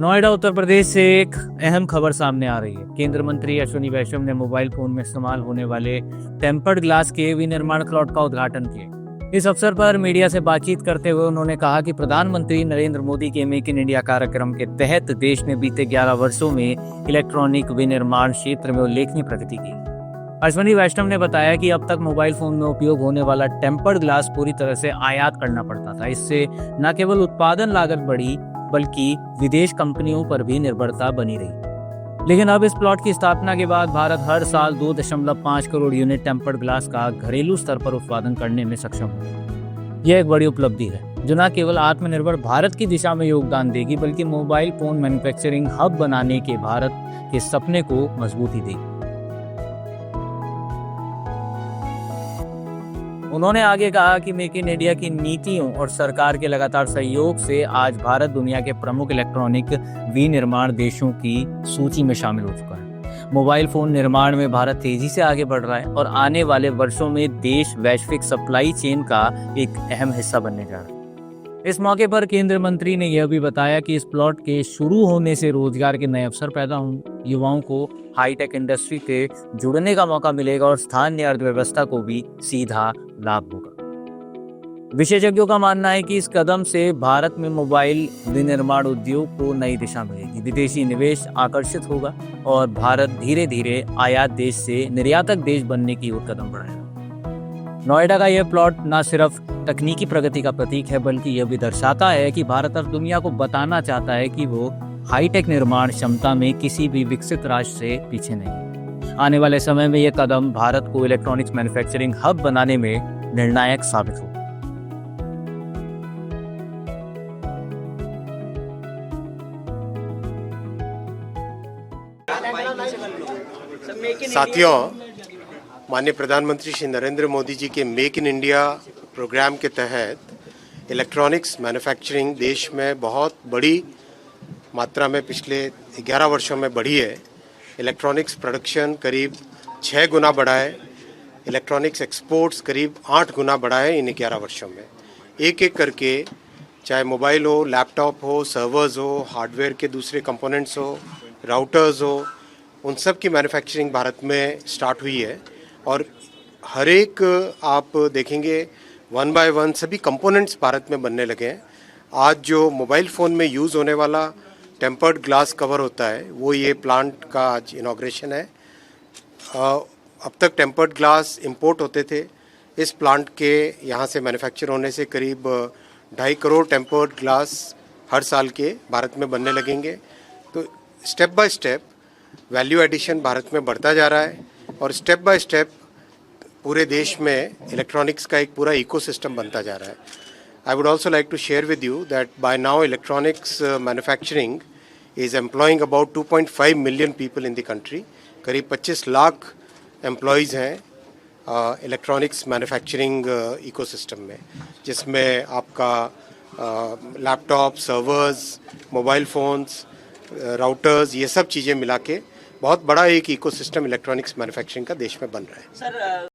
नोएडा उत्तर प्रदेश से एक अहम खबर सामने आ रही है। केंद्रीय मंत्री अश्विनी वैष्णव ने मोबाइल फोन में इस्तेमाल होने वाले टेम्पर्ड ग्लास के विनिर्माण प्लॉट का उद्घाटन किया। इस अवसर पर मीडिया से बातचीत करते हुए उन्होंने कहा कि प्रधानमंत्री नरेंद्र मोदी के मेक इन इंडिया कार्यक्रम के तहत देश ने बीते 11 वर्षों में इलेक्ट्रॉनिक विनिर्माण क्षेत्र में उल्लेखनीय प्रगति की। अश्विनी वैष्णव ने बताया कि अब तक मोबाइल फोन में उपयोग होने वाला टेम्पर्ड ग्लास पूरी तरह से आयात करना पड़ता था। इससे न केवल उत्पादन लागत बढ़ी बल्कि विदेश कंपनियों पर भी निर्भरता बनी रही। लेकिन अब इस प्लॉट की स्थापना के बाद भारत हर साल 2.5 करोड़ यूनिट टेम्पर्ड ग्लास का घरेलू स्तर पर उत्पादन करने में सक्षम होगा। यह एक बड़ी उपलब्धि है जो न केवल आत्मनिर्भर भारत की दिशा में योगदान देगी बल्कि मोबाइल फोन मैन्युफैक्चरिंग हब बनाने के भारत के सपने को मजबूती देगी। उन्होंने आगे कहा कि मेक इन इंडिया की नीतियों और सरकार के लगातार सहयोग से आज भारत दुनिया के प्रमुख इलेक्ट्रॉनिक विनिर्माण देशों की सूची में शामिल हो चुका है। मोबाइल फोन निर्माण में भारत तेजी से आगे बढ़ रहा है और आने वाले वर्षों में देश वैश्विक सप्लाई चेन का एक अहम हिस्सा बनने जा रहा है। इस मौके पर केंद्रीय मंत्री ने यह भी बताया कि इस प्लॉट के शुरू होने से रोजगार के नए अवसर पैदा होंगे, युवाओं को हाईटेक इंडस्ट्री से जुड़ने का मौका मिलेगा और स्थानीय अर्थव्यवस्था को भी सीधा लाभ होगा। विशेषज्ञों का मानना है कि इस कदम से भारत में मोबाइल विनिर्माण उद्योग को नई दिशा मिलेगी, विदेशी निवेश आकर्षित होगा और भारत धीरे धीरे आयात देश से निर्यातक देश बनने की ओर कदम बढ़ाएगा। नोएडा का यह प्लॉट न सिर्फ तकनीकी प्रगति का प्रतीक है बल्कि यह भी दर्शाता है कि भारत अब दुनिया को बताना चाहता है कि वो हाईटेक निर्माण क्षमता में किसी भी विकसित राष्ट्र से पीछे नहीं। आने वाले समय में यह कदम भारत को इलेक्ट्रॉनिक्स मैन्युफैक्चरिंग हब बनाने में निर्णायक साबित होगा। साथियों, माननीय प्रधानमंत्री श्री नरेंद्र मोदी जी के मेक इन इंडिया प्रोग्राम के तहत इलेक्ट्रॉनिक्स मैन्युफैक्चरिंग देश में बहुत बड़ी मात्रा में पिछले 11 वर्षों में बढ़ी है। इलेक्ट्रॉनिक्स प्रोडक्शन करीब 6 गुना बढ़ा है, इलेक्ट्रॉनिक्स एक्सपोर्ट्स करीब 8 गुना बढ़ा है इन 11 वर्षों में। एक एक करके चाहे मोबाइल हो, लैपटॉप हो, सर्वर्स हो, हार्डवेयर के दूसरे कंपोनेंट्स हो, राउटर्स हो, उन सब की मैन्युफैक्चरिंग भारत में स्टार्ट हुई है और हर एक आप देखेंगे 1 बाय 1 सभी कंपोनेंट्स भारत में बनने लगे हैं। आज जो मोबाइल फ़ोन में यूज़ होने वाला टेम्पर्ड ग्लास कवर होता है वो ये प्लांट का आज इनॉग्रेशन है। अब तक टेम्पर्ड ग्लास इंपोर्ट होते थे। इस प्लांट के यहाँ से मैन्युफैक्चर होने से करीब 2.5 करोड़ टेम्पर्ड ग्लास हर साल के भारत में बनने लगेंगे। तो step by step value addition Bharat में बढ़ता जा रहा है और स्टेप बाय स्टेप पूरे देश में इलेक्ट्रॉनिक्स का एक पूरा इकोसिस्टम बनता जा रहा है। I would also like to share with you that by now electronics manufacturing is employing about 2.5 million people in the country। करीब 25 लाख एम्प्लॉयज़ हैं इलेक्ट्रॉनिक्स मैन्युफैक्चरिंग इकोसिस्टम में, जिसमें आपका laptop, servers, mobile phones, routers, ये सब चीज़ें मिला के बहुत बड़ा एक इकोसिस्टम इलेक्ट्रॉनिक्स मैन्युफैक्चरिंग का देश में बन रहा है।